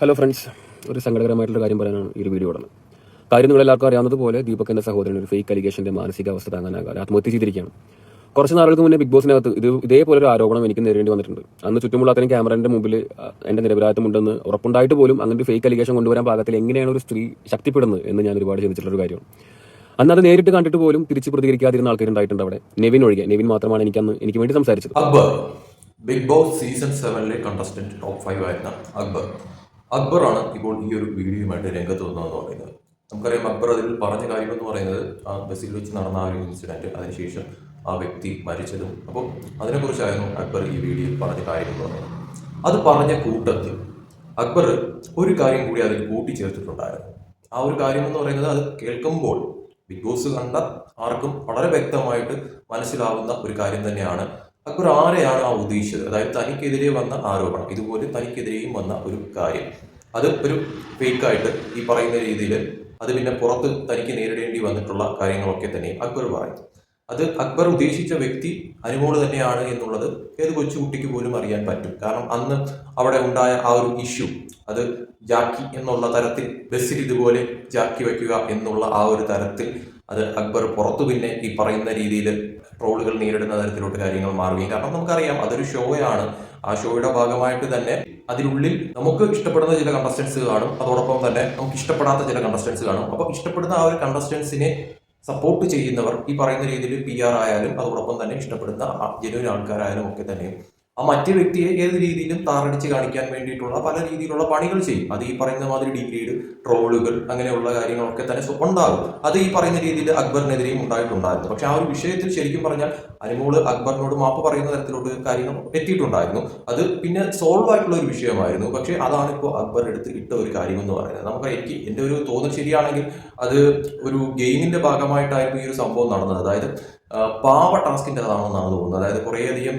Hello friends, ഒരു സങ്കടകരമായിട്ടുള്ള കാര്യം പറയാനാണ് ഈ ഒരു വീഡിയോ ഇടുന്നത്. കാര്യം നിങ്ങളെല്ലാവർക്കും അറിയാവുന്നതുപോലെ ദീപക് സഹോദരൻ ഒരു ഫേക്ക് അലിഗേഷന്റെ മാനസികാവസ്ഥ താങ്ങാനാകാതെ ആത്മഹത്യ ചെയ്തിരിക്കുകയാണ്. കുറച്ച് നാളുകൾക്ക് മുന്നേ ബിഗ് ബോസിനകത്ത് ഇതേപോലെ ഒരു ആരോപണം എനിക്ക് നേരിടേണ്ടി വന്നിട്ടുണ്ട്. അന്ന് ചുറ്റുമുള്ള അത്രയും ക്യാമറയുടെ മുമ്പിൽ എന്റെ നിരപരാധിത്വമുണ്ടെന്ന് ഉറപ്പുണ്ടായിട്ട് പോലും അങ്ങനെ ഒരു ഫേക്ക് അലിഗേഷൻ കൊണ്ടുവരാൻ പാകത്തിൽ എങ്ങനെയാണ് ഒരു സ്ത്രീ ശക്തിപ്പെടുന്നത് എന്ന് ഞാൻ ഒരുപാട് ചിന്തിച്ചിട്ടുള്ള ഒരു കാര്യമാണ്. അന്ന് അത് നേരിട്ട് കണ്ടിട്ട് പോലും തിരിച്ച് പ്രതികരിക്കാതിരുന്ന ആൾക്കാരുണ്ടായിട്ടുണ്ട് അവിടെ. നെവിൻ ഒഴികെ. നെവിൻ മാത്രമാണ് എനിക്ക് വേണ്ടി സംസാരിച്ചത്. Akbar big boss season 7 contestant top 5 ആയിരുന്ന അക്ബറാണ് ഇപ്പോൾ ഈ ഒരു വീഡിയോയുമായിട്ട് രംഗത്ത് വന്നതെന്ന് പറയുന്നത്. നമുക്കറിയാം, അക്ബർ അതിൽ പറഞ്ഞ കാര്യം എന്ന് പറയുന്നത് ആ ബസ്സിൽ വെച്ച് നടന്ന ആ ഒരു ഇൻസിഡന്റ്, അതിനുശേഷം ആ വ്യക്തി മരിച്ചതും, അപ്പോൾ അതിനെക്കുറിച്ചായിരുന്നു അക്ബർ ഈ വീഡിയോയിൽ പറഞ്ഞ കാര്യം എന്ന് പറയുന്നത്. അത് പറഞ്ഞ കൂട്ടത്തിൽ അക്ബർ ഒരു കാര്യം കൂടി അതിൽ കൂട്ടിച്ചേർത്തിട്ടുണ്ടായിരുന്നു. ആ ഒരു കാര്യം എന്ന് പറയുന്നത്, അത് കേൾക്കുമ്പോൾ ബിഗ് ബോസ് കണ്ട ആർക്കും വളരെ വ്യക്തമായിട്ട് മനസ്സിലാവുന്ന ഒരു കാര്യം തന്നെയാണ്. അക്ബർ ആരെയാണ് ആ ഉദ്ദേശിച്ചത്? അതായത് തനിക്കെതിരെ വന്ന ആരോപണം, ഇതുപോലെ തനിക്കെതിരെയും വന്ന ഒരു കാര്യം, അത് ഒരു ഫേക്കായിട്ട് ഈ പറയുന്ന രീതിയിൽ അത് പിന്നെ പുറത്ത് തനിക്ക് നേരിടേണ്ടി വന്നിട്ടുള്ള കാര്യങ്ങളൊക്കെ തന്നെ അക്ബർ പറയും. അത് അക്ബർ ഉദ്ദേശിച്ച വ്യക്തി അനുമോള് തന്നെയാണ് എന്നുള്ളത് ഏത് കൊച്ചുകുട്ടിക്ക് പോലും അറിയാൻ പറ്റും. കാരണം അന്ന് അവിടെ ഉണ്ടായ ആ ഒരു ഇഷ്യൂ, അത് ജാക്കി എന്നുള്ള തരത്തിൽ ബസ്സിൽ ഇതുപോലെ ജാക്കി വയ്ക്കുക എന്നുള്ള ആ ഒരു തരത്തിൽ അത് അക്ബർ പുറത്തു പിന്നെ ഈ പറയുന്ന രീതിയിൽ ട്രോളുകൾ നേരിടുന്ന തരത്തിലോട്ട് കാര്യങ്ങൾ മാറുകയും, കാരണം നമുക്കറിയാം അതൊരു ഷോയാണ്. ആ ഷോയുടെ ഭാഗമായിട്ട് തന്നെ അതിനുള്ളിൽ നമുക്ക് ഇഷ്ടപ്പെടുന്ന ചില കണ്ടസ്റ്റൻസ് കാണും, അതോടൊപ്പം തന്നെ നമുക്ക് ഇഷ്ടപ്പെടാത്ത ചില കണ്ടസ്റ്റൻസ് കാണും. അപ്പോൾ ഇഷ്ടപ്പെടുന്ന ആ ഒരു കണ്ടസ്റ്റൻസിനെ സപ്പോർട്ട് ചെയ്യുന്നവർ ഈ പറയുന്ന രീതിയിൽ PR ആയാലും അതോടൊപ്പം തന്നെ ഇഷ്ടപ്പെടുന്ന ജനുവിൻ ആൾക്കാരായാലും ഒക്കെ തന്നെ ആ മറ്റു വ്യക്തിയെ ഏത് രീതിയിലും താറടിച്ച് കാണിക്കാൻ വേണ്ടിയിട്ടുള്ള പല രീതിയിലുള്ള പണികൾ ചെയ്യും. അത് ഈ പറയുന്ന മാതിരി ഡിഗ്രേഡ്, ട്രോളുകൾ, അങ്ങനെയുള്ള കാര്യങ്ങളൊക്കെ തന്നെ ഉണ്ടാകും. അത് ഈ പറയുന്ന രീതിയിൽ അക്ബറിനെതിരെയും ഉണ്ടായിട്ടുണ്ടായിരുന്നു. പക്ഷെ ആ ഒരു വിഷയത്തിൽ ശരിക്കും പറഞ്ഞാൽ അനുമോള് അക്ബറിനോട് മാപ്പ് പറയുന്ന തരത്തിലോട്ട് കാര്യങ്ങൾ എത്തിയിട്ടുണ്ടായിരുന്നു. അത് പിന്നെ സോൾവ് ആയിട്ടുള്ള ഒരു വിഷയമായിരുന്നു. പക്ഷെ അതാണ് ഇപ്പോൾ അക്ബർ എടുത്ത് ഇട്ട ഒരു കാര്യം എന്ന് പറയുന്നത്. നമുക്ക് എൻ്റെ ഒരു തോന്നൽ ശരിയാണെങ്കിൽ അത് ഒരു ഗെയിമിന്റെ ഭാഗമായിട്ടായിരുന്നു ഈ ഒരു സംഭവം നടന്നത്. അതായത് പാവ ടാസ്കിൻ്റെ അതാണെന്നാണ് തോന്നുന്നത്. അതായത് കുറേയധികം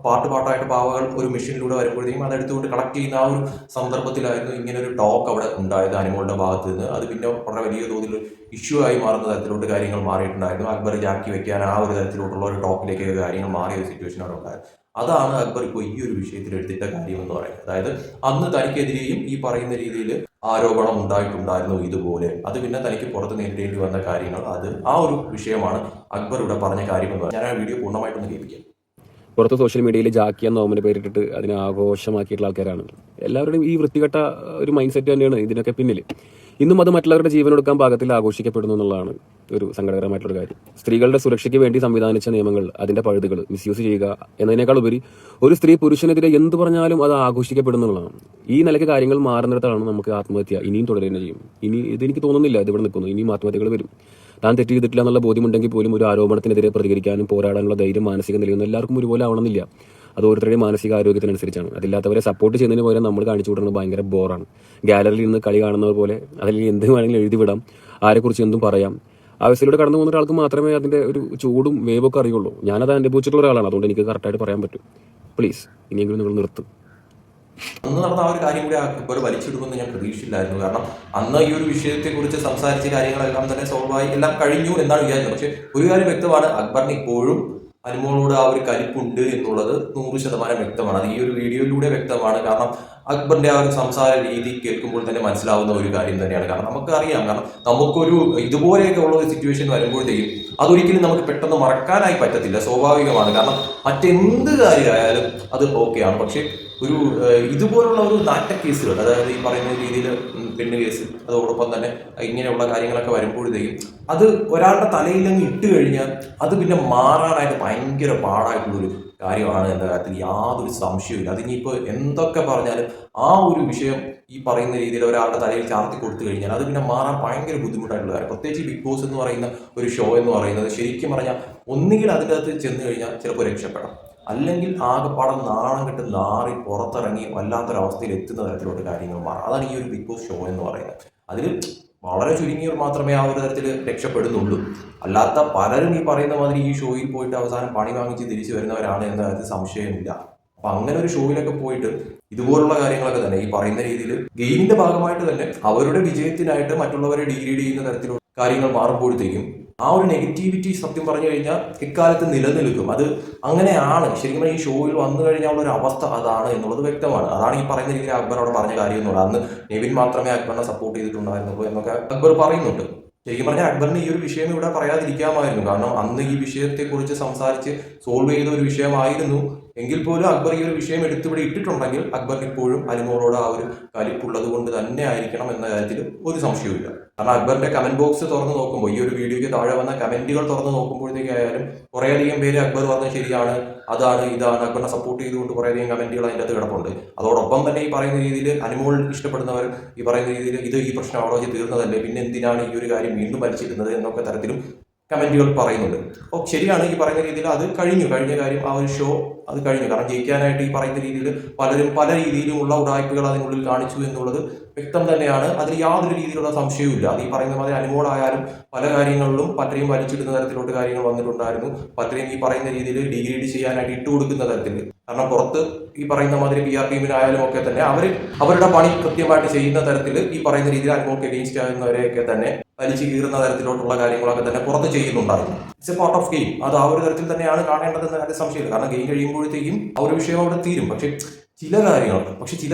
പാട്ടായിട്ട് പാവകൾ ഒരു മെഷീനിലൂടെ വരുമ്പോഴത്തേക്കും അതെടുത്തുകൊണ്ട് കളക്ട് ചെയ്യുന്ന ആ ഒരു സന്ദർഭത്തിലായിരുന്നു ഇങ്ങനെ ഒരു ടോക്ക് അവിടെ ഉണ്ടായത് അനുമോളുടെ ഭാഗത്ത് നിന്ന്. അത് പിന്നെ വളരെ വലിയ തോതിൽ ഇഷ്യൂ ആയി മാറുന്ന തരത്തിലോട്ട് കാര്യങ്ങൾ മാറിയിട്ടുണ്ടായിരുന്നു. അക്ബർ ജാക്കി വെക്കാൻ ആ ഒരു തരത്തിലോട്ടുള്ള ഒരു ടോക്കിലേക്ക് കാര്യങ്ങൾ മാറിയ ഒരു സിറ്റുവേഷൻ അവിടെ ഉണ്ടായത്. അതാണ് അക്ബർ ഇപ്പോൾ ഈ ഒരു വിഷയത്തിൽ എടുത്തിട്ട കാര്യം എന്ന് പറയുന്നത്. അതായത് അന്ന് തനിക്കെതിരെയും ഈ പറയുന്ന രീതിയിൽ ആരോപണം ഉണ്ടായിട്ടുണ്ടായിരുന്നു ഇതുപോലെ. അത് പിന്നെ തനിക്ക് പുറത്ത് നേരിടേണ്ടി വന്ന കാര്യങ്ങൾ, അത് ആ ഒരു വിഷയമാണ് അക്ബർ ഇവിടെ പറഞ്ഞ കാര്യം എന്ന് പറയുന്നത്. ഞാൻ ആ വീഡിയോ പൂർണ്ണമായിട്ടൊന്ന് കേൾപ്പിക്കാം. പുറത്ത് സോഷ്യൽ മീഡിയയിൽ ജാക്കി എന്ന ഓമന പേരിട്ടിട്ട് അതിനെ ആഘോഷമാക്കിയിട്ടുള്ള ആൾക്കാരാണ്. എല്ലാവരുടെയും ഈ വൃത്തികെട്ട ഒരു മൈൻഡ് സെറ്റ് തന്നെയാണ് ഇതിനൊക്കെ പിന്നിൽ. ഇന്നും അത് മറ്റുള്ളവരുടെ ജീവനെടുക്കാൻ പാകത്തിൽ ആഘോഷിക്കപ്പെടുന്നു എന്നുള്ളതാണ് ഒരു സങ്കടകരമായിട്ടുള്ള കാര്യം. സ്ത്രീകളുടെ സുരക്ഷയ്ക്ക് വേണ്ടി സംവിധാനിച്ച നിയമങ്ങൾ, അതിന്റെ പഴുതുകൾ മിസ്യൂസ് ചെയ്യുക എന്നതിനേക്കാൾ ഉപരി ഒരു സ്ത്രീ പുരുഷനെതിരെ എന്ത് പറഞ്ഞാലും അത് ആഘോഷിക്കപ്പെടുന്നുള്ളതാണ്. ഈ നിലയ്ക്ക് കാര്യങ്ങൾ മാറുന്നിടത്താണ് നമുക്ക് ആത്മഹത്യ ഇനിയും തുടരുകയും ചെയ്യും. ഇനി ഇതെനിക്ക് തോന്നുന്നില്ല ഇതിവിടെ നിൽക്കുന്നു, ഇനിയും ആത്മഹത്യകൾ വരും. താൻ തെറ്റ് ചെയ്തിട്ടില്ല എന്നുള്ള ബോധ്യമുണ്ടെങ്കിൽ പോലും ഒരു ആരോപണത്തിനെതിരെ പ്രതികരിക്കാനും പോരാടാനുള്ള ധൈര്യം, മാനസിക നിലയൊന്നും എല്ലാവർക്കും ഒരുപോലെ ആവണമെന്നില്ല. അത് ഓരോരുത്തരുടെയും മാനസിക ആരോഗ്യത്തിനനുസരിച്ചാണ്. അതില്ലാത്തവരെ സപ്പോർട്ട് ചെയ്യുന്നതിന് പകരം നമ്മൾ കാണിച്ചു വിടുന്നത് ഭയങ്കര ബോറാണ്. ഗാലറിയിൽ നിന്ന് കളി കാണുന്നത് പോലെ അതിൽ എന്ത് വേണമെങ്കിലും എഴുതി വിടാം, ആരെക്കുറിച്ച് എന്തും പറയാം. ആവശ്യത്തിലൂടെ കടന്നു പോകുന്ന ഒരാൾക്ക് മാത്രമേ അതിന്റെ ഒരു ചൂടും വേവൊക്കെ അറിയുള്ളൂ. ഞാനത് അനുഭവിച്ചിട്ടുള്ള ഒരാളാണ്, അതുകൊണ്ട് എനിക്ക് കറക്റ്റായിട്ട് പറയാൻ പറ്റും. പ്ലീസ് ഇനിയെങ്കിലും നിങ്ങൾ നിർത്തും. അന്ന് നടന്ന ആ ഒരു കാര്യം കൂടി അക്ബർ വലിച്ചിടുമെന്ന് ഞാൻ പ്രതീക്ഷിച്ചില്ലായിരുന്നു. കാരണം അന്ന് ഈ ഒരു വിഷയത്തെക്കുറിച്ച് സംസാരിച്ച കാര്യങ്ങളെല്ലാം തന്നെ സോൾവായി എല്ലാം കഴിഞ്ഞു എന്നാണ് വിചാരിച്ചത്. പക്ഷെ ഒരു കാര്യം വ്യക്തമാണ്, അക്ബറിന് ഇപ്പോഴും അനുമോളോട് ആ ഒരു കലിപ്പുണ്ട് എന്നുള്ളത് 100% വ്യക്തമാണ്. അത് ഈ ഒരു വീഡിയോയിലൂടെ വ്യക്തമാണ്. കാരണം അക്ബറിന്റെ ആ ഒരു സംസാര രീതി കേൾക്കുമ്പോൾ തന്നെ മനസ്സിലാവുന്ന ഒരു കാര്യം തന്നെയാണ്. കാരണം നമുക്കറിയാം, കാരണം നമുക്കൊരു ഇതുപോലെയൊക്കെ ഉള്ള ഒരു സിറ്റുവേഷൻ വരുമ്പോഴത്തേക്കും അതൊരിക്കലും നമുക്ക് പെട്ടെന്ന് മറക്കാനായി പറ്റത്തില്ല, സ്വാഭാവികമാണ്. കാരണം മറ്റെന്ത് കാര്യമായാലും അത് ഓക്കെയാണ്. പക്ഷെ ഒരു ഇതുപോലുള്ള ഒരു നാറ്റ കേസുകൾ, അതായത് ഈ പറയുന്ന രീതിയിൽ പെണ്ണ് കേസ്, അതോടൊപ്പം തന്നെ ഇങ്ങനെയുള്ള കാര്യങ്ങളൊക്കെ വരുമ്പോഴത്തേക്കും അത് ഒരാളുടെ തലയിലങ്ങ് ഇട്ട് കഴിഞ്ഞാൽ അത് പിന്നെ മാറാനായിട്ട് ഭയങ്കര പാടായിട്ടുള്ളൊരു കാര്യമാണ് എന്ന കാര്യത്തിൽ യാതൊരു സംശയമില്ല. അതിനിപ്പോൾ എന്തൊക്കെ പറഞ്ഞാലും ആ ഒരു വിഷയം ഈ പറയുന്ന രീതിയിൽ ഒരാളുടെ തലയിൽ ചാർത്തി കൊടുത്തു കഴിഞ്ഞാൽ അത് പിന്നെ മാറാൻ ഭയങ്കര ബുദ്ധിമുട്ടായിട്ടുള്ള കാര്യം. പ്രത്യേകിച്ച് ബിഗ് ബോസ് എന്ന് പറയുന്ന ഒരു ഷോ എന്ന് പറയുന്നത് ശരിക്കും പറഞ്ഞാൽ ഒന്നുകിൽ അതിൻ്റെ അകത്ത് ചെന്ന് കഴിഞ്ഞാൽ ചിലപ്പോൾ രക്ഷപ്പെടാം, അല്ലെങ്കിൽ ആകെപ്പാടം നാണം കെട്ട് നാറി പുറത്തിറങ്ങി വല്ലാത്തൊരവസ്ഥയിൽ എത്തുന്ന തരത്തിലോട്ട് കാര്യങ്ങൾ മാറും. അതാണ് ഈ ഒരു ബിഗ് ബോസ് ഷോ എന്ന് പറയുന്നത്. അതിൽ വളരെ ചുരുങ്ങിയവർ മാത്രമേ ആ ഒരു തരത്തിൽ രക്ഷപ്പെടുന്നുള്ളൂ. അല്ലാത്ത പലരും ഈ പറയുന്ന മാതിരി ഈ ഷോയിൽ പോയിട്ട് അവസാനം പണി വാങ്ങിച്ച് തിരിച്ചു വരുന്നവരാണ് എന്ന കാര്യത്തിൽ സംശയമില്ല. അപ്പൊ അങ്ങനെ ഒരു ഷോയിലൊക്കെ പോയിട്ട് ഇതുപോലുള്ള കാര്യങ്ങളൊക്കെ തന്നെ ഈ പറയുന്ന രീതിയിൽ ഗെയിമിന്റെ ഭാഗമായിട്ട് തന്നെ അവരുടെ വിജയത്തിനായിട്ട് മറ്റുള്ളവരെ ഡിഗ്രേഡ് ചെയ്യുന്ന തരത്തിലുള്ള കാര്യങ്ങൾ മാറുമ്പോഴത്തേക്കും ആ ഒരു നെഗറ്റിവിറ്റി സത്യം പറഞ്ഞു കഴിഞ്ഞാൽ ഇക്കാലത്ത് നിലനിൽക്കും. അത് അങ്ങനെയാണ് ശരിക്കും ഈ ഷോയിൽ വന്നു കഴിഞ്ഞാൽ ഉള്ള ഒരു അവസ്ഥ അതാണ് എന്നുള്ളത് വ്യക്തമാണ്. അതാണ് ഈ പറയുന്ന രീതിയിൽ അക്ബർ അവിടെ പറഞ്ഞ കാര്യം എന്നുള്ളത്. അന്ന് നെവിൻ മാത്രമേ അക്ബറിനെ സപ്പോർട്ട് ചെയ്തിട്ടുണ്ടായിരുന്നുള്ളൂ എന്നൊക്കെ അക്ബർ പറയുന്നുണ്ട്. ശരിക്കും പറഞ്ഞാൽ അക്ബറിന് ഈ ഒരു വിഷയം ഇവിടെ പറയാതിരിക്കാമായിരുന്നു. കാരണം അന്ന് ഈ വിഷയത്തെക്കുറിച്ച് സംസാരിച്ച് സോൾവ് ചെയ്ത ഒരു വിഷയമായിരുന്നു. എങ്കിൽ പോലും അക്ബർ ഈ ഒരു വിഷയം എടുത്തിവിടെ ഇട്ടിട്ടുണ്ടെങ്കിൽ അക്ബറിന് ഇപ്പോഴും അനുമോളോട് ആ ഒരു കലിപ്പുള്ളത് കൊണ്ട് തന്നെ ആയിരിക്കണം എന്ന കാര്യത്തിൽ ഒരു സംശയവുമില്ല. കാരണം അക്ബറിന്റെ കമന്റ് ബോക്സ് തുറന്ന് നോക്കുമ്പോൾ, ഈ ഒരു വീഡിയോയ്ക്ക് താഴെ വന്ന കമന്റുകൾ തുറന്ന് നോക്കുമ്പോഴത്തേക്കായാലും കുറേയധികം പേര് അക്ബർ പറഞ്ഞത് ശരിയാണ്, അതാണ് ഇതാണ്, അക്ബറിനെ സപ്പോർട്ട് ചെയ്തുകൊണ്ട് കുറേയധികം കമന്റുകൾ അതിൻ്റെ അകത്ത് കിടപ്പുണ്ട്. അതോടൊപ്പം തന്നെ ഈ പറയുന്ന രീതിയിൽ അനുമോൾ ഇഷ്ടപ്പെടുന്നവർ ഈ പറയുന്ന രീതിയിൽ ഈ പ്രശ്നം അവിടെ വെച്ച് തീർന്നതല്ലേ, പിന്നെ എന്തിനാണ് ഈ ഒരു കാര്യം വീണ്ടും വലിച്ചിരുന്നത് എന്നൊക്കെ തരത്തിലും കമന്റുകൾ പറയുന്നുണ്ട്. അപ്പോൾ ശരിയാണ്, ഈ പറയുന്ന രീതിയിൽ അത് കഴിഞ്ഞ കാര്യം ആ ഒരു ഷോ അത് കഴിഞ്ഞു. കാരണം ജയിക്കാനായിട്ട് ഈ പറയുന്ന രീതിയിൽ പലരും പല രീതിയിലുമുള്ള ഉടായ്പകൾ അതിനുള്ളിൽ കാണിച്ചു എന്നുള്ളത് വ്യക്തം തന്നെയാണ്. അതിൽ യാതൊരു രീതിയിലുള്ള സംശയവുമില്ല. അത് ഈ പറയുന്ന മാതിരി അനുമോളായാലും പല കാര്യങ്ങളിലും പലരെയും വലിച്ചിടുന്ന തരത്തിലോട്ട് കാര്യങ്ങൾ വന്നിട്ടുണ്ടായിരുന്നു. പലരെയും ഈ പറയുന്ന രീതിയിൽ ഡിഗ്രേഡ് ചെയ്യാനായിട്ട് ഇട്ടുകൊടുക്കുന്ന തരത്തിൽ. കാരണം പുറത്ത് ഈ പറയുന്ന മാതിരി PR ടീമിനായാലും ഒക്കെ തന്നെ അവരുടെ പണി കൃത്യമായിട്ട് ചെയ്യുന്ന തരത്തിൽ ഈ പറയുന്ന രീതിയിൽ അനുമോൾക്ക് എഗെയിൻസ്റ്റ് ആകുന്നവരെയൊക്കെ തന്നെ വലിച്ചു കീറുന്ന തരത്തിലോട്ടുള്ള കാര്യങ്ങളൊക്കെ തന്നെ പുറത്ത് ചെയ്യുന്നുണ്ടായിരുന്നു. It's A part of game. അത് ആ ഒരു തരത്തിൽ തന്നെയാണ് കാണേണ്ടതെന്ന് കാര്യം സംശയമില്ല. കാരണം ഗെയിം കഴിയുമ്പോഴത്തേക്കും ആ ഒരു വിഷയം അവിടെ തീരും. പക്ഷെ ചില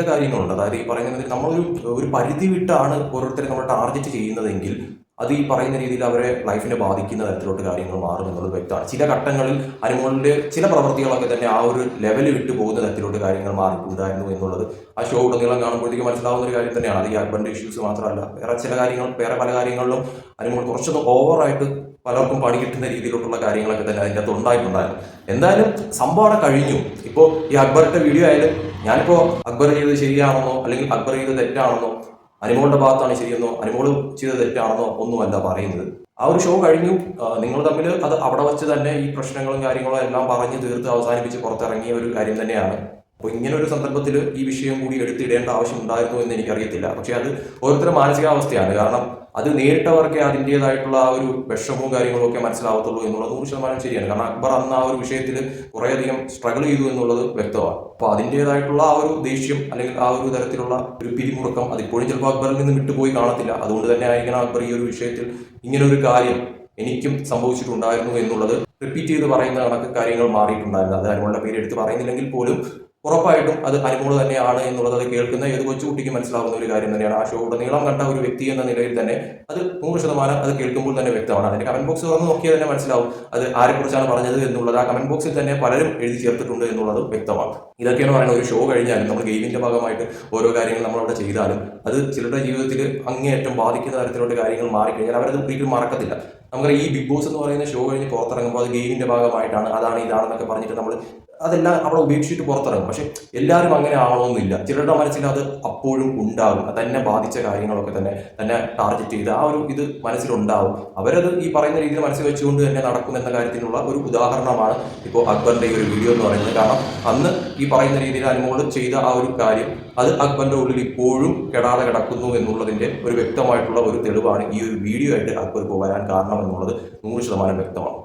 കാര്യങ്ങളുണ്ട്. അതായത് ഈ പറയുന്നത് നമ്മളൊരു പരിധി വിട്ടാണ് ഓരോരുത്തരെ നമ്മൾ ടാർഗറ്റ് ചെയ്യുന്നതെങ്കിൽ അത് ഈ പറയുന്ന രീതിയിൽ അവരെ ലൈഫിനെ ബാധിക്കുന്ന തരത്തിലോട്ട് കാര്യങ്ങൾ മാറും എന്നുള്ളത് വ്യക്തമാണ്. ചില ഘട്ടങ്ങളിൽ അനുമോളിന്റെ ചില പ്രവൃത്തികളൊക്കെ തന്നെ ആ ഒരു ലെവലിൽ വിട്ടു പോകുന്ന തരത്തിലോട്ട് കാര്യങ്ങൾ മാറിയിട്ടുണ്ടായിരുന്നു എന്നുള്ളത് ആ ഷോ ഉടനീളം കാണുമ്പോഴത്തേക്ക് മനസ്സിലാവുന്ന ഒരു കാര്യം തന്നെയാണ്. അത് ഈ അക്ബറിന്റെ ഇഷ്യൂസ് മാത്രമല്ല, വേറെ പല കാര്യങ്ങളിലും അനുമോൾ കുറച്ചൊന്ന് ഓവറായിട്ട് പലർക്കും പണി കിട്ടുന്ന രീതിയിലോട്ടുള്ള കാര്യങ്ങളൊക്കെ തന്നെ അതിൻ്റെ അകത്ത് ഉണ്ടായിട്ടുണ്ടായിരുന്നു. എന്തായാലും സംഭവം കഴിഞ്ഞു. ഇപ്പോൾ ഈ അക്ബറിന്റെ വീഡിയോ ആയാലും ഞാനിപ്പോൾ അക്ബർ ചെയ്തത് ശരിയാണെന്നോ അല്ലെങ്കിൽ അക്ബർ ചെയ്തത് തെറ്റാണെന്നോ അനുമോളുടെ ഭാഗത്താണ് ശരിയെന്നോ അനുമോൾ ചെയ്തത് തെറ്റാണെന്നോ ഒന്നുമല്ല പറയുന്നത്. ആ ഒരു ഷോ കഴിഞ്ഞു. നിങ്ങൾ തമ്മിൽ അത് അവിടെ വെച്ച് തന്നെ ഈ പ്രശ്നങ്ങളും കാര്യങ്ങളും എല്ലാം പറഞ്ഞ് തീർത്ത് അവസാനിപ്പിച്ച് പുറത്തിറങ്ങിയ ഒരു കാര്യം തന്നെയാണ്. അപ്പോൾ ഇങ്ങനെ ഒരു സന്ദർഭത്തിൽ ഈ വിഷയം കൂടി എടുത്തിടേണ്ട ആവശ്യം ഉണ്ടായിരുന്നു എന്ന് എനിക്കറിയത്തില്ല. പക്ഷെ അത് ഓരോരുത്തരുടെ മാനസികാവസ്ഥയാണ്. കാരണം അത് നേരിട്ടവർക്ക് അതിൻ്റെതായിട്ടുള്ള ആ ഒരു വിഷമവും കാര്യങ്ങളും ഒക്കെ മനസ്സിലാവത്തുള്ളൂ എന്നുള്ളത് 100% ശരിയാണ്. കാരണം അക്ബർ അന്ന് ആ ഒരു വിഷയത്തിൽ കുറേയധികം സ്ട്രഗിൾ ചെയ്തു എന്നുള്ളത് വ്യക്തമാണ്. അപ്പോൾ അതിൻ്റെതായിട്ടുള്ള ആ ഒരു ദേഷ്യം അല്ലെങ്കിൽ ആ ഒരു തരത്തിലുള്ള ഒരു പിരിമുറുക്കം അതിപ്പോഴും ചിലപ്പോൾ അക്ബറിൽ നിന്ന് വിട്ടുപോയി കാണത്തില്ല. അതുകൊണ്ട് തന്നെ ആയിരിക്കണം അക്ബർ ഈ ഒരു വിഷയത്തിൽ ഇങ്ങനെ ഒരു കാര്യം എനിക്കും സംഭവിച്ചിട്ടുണ്ടായിരുന്നു എന്നുള്ളത് റിപ്പീറ്റ് ചെയ്ത് പറയുന്ന കണക്ക് കാര്യങ്ങൾ മാറിയിട്ടുണ്ടായിരുന്നു. അത് അനുമോളുടെ പേര് എടുത്ത് പറയുന്നില്ലെങ്കിൽ പോലും ഉറപ്പായിട്ടും അത് അനുമോൾ തന്നെയാണ് എന്നുള്ളത് അത് കേൾക്കുന്ന ഏത് കൊച്ചുകുട്ടിക്ക് മനസ്സിലാവുന്ന ഒരു കാര്യം തന്നെയാണ്. ആ ഷോ ഉടനീളം കണ്ട ഒരു വ്യക്തി എന്ന നിലയിൽ തന്നെ അത് 100% അത് കേൾക്കുമ്പോൾ തന്നെ വ്യക്തമാണ്. അതിന്റെ കമന്റ് ബോക്സ് തുറന്ന് നോക്കിയാൽ തന്നെ മനസ്സിലാവും അത് ആരെക്കുറിച്ചാണ് പറഞ്ഞത് എന്നുള്ളത്. ആ കമന്റ് ബോക്സിൽ തന്നെ പലരും എഴുതി ചേർത്തിട്ടുണ്ട് എന്നുള്ളത് വ്യക്തമാണ്. ഇതൊക്കെയാണ് പറയുന്നത്. ഒരു ഷോ കഴിഞ്ഞാലും നമ്മൾ ഗെയിമിന്റെ ഭാഗമായിട്ട് ഓരോ കാര്യങ്ങൾ നമ്മളവിടെ ചെയ്താലും അത് ചിലരുടെ ജീവിതത്തിൽ അങ്ങേയറ്റം ബാധിക്കുന്ന തരത്തിലുള്ള കാര്യങ്ങൾ മാറിക്കഴിഞ്ഞാൽ അവരത് ഒരിക്കലും മറക്കത്തില്ല. നമുക്കറിയാം ഈ ബിഗ് ബോസ് എന്ന് പറയുന്ന ഷോ കഴിഞ്ഞ് പുറത്തിറങ്ങുമ്പോൾ അത് ഗെയിമിന്റെ ഭാഗമായിട്ടാണ്, അതാണ് ഇതാണെന്നൊക്കെ പറഞ്ഞിട്ട് നമ്മൾ അതെല്ലാം അവിടെ ഉപേക്ഷിച്ചിട്ട് പുറത്തിറങ്ങും. പക്ഷെ എല്ലാവരും അങ്ങനെ ആവണമെന്നില്ല. ചിലരുടെ മനസ്സിൽ അത് അപ്പോഴും ഉണ്ടാകും. തന്നെ ബാധിച്ച കാര്യങ്ങളൊക്കെ തന്നെ ടാർഗറ്റ് ചെയ്ത് ആ ഒരു ഇത് മനസ്സിലുണ്ടാവും. അവരത് ഈ പറയുന്ന രീതിയിൽ മനസ്സിൽ വെച്ചുകൊണ്ട് തന്നെ നടക്കും എന്ന കാര്യത്തിനുള്ള ഒരു ഉദാഹരണമാണ് ഇപ്പോൾ അക്ബറിന്റെ ഈ ഒരു വീഡിയോ എന്ന് പറയുന്നത്. കാരണം അന്ന് ഈ പറയുന്ന രീതിയിൽ അനുമോൾ ചെയ്ത ആ ഒരു കാര്യം അത് അക്ബറിന്റെ ഉള്ളിൽ ഇപ്പോഴും കെടാതെ കിടക്കുന്നു എന്നുള്ളതിന്റെ ഒരു വ്യക്തമായിട്ടുള്ള ഒരു തെളിവാണ് ഈ ഒരു വീഡിയോ ആയിട്ട് അക്ബർ ഇപ്പോൾ വരാൻ കാരണം എന്നുള്ളത് 100% വ്യക്തമാണ്.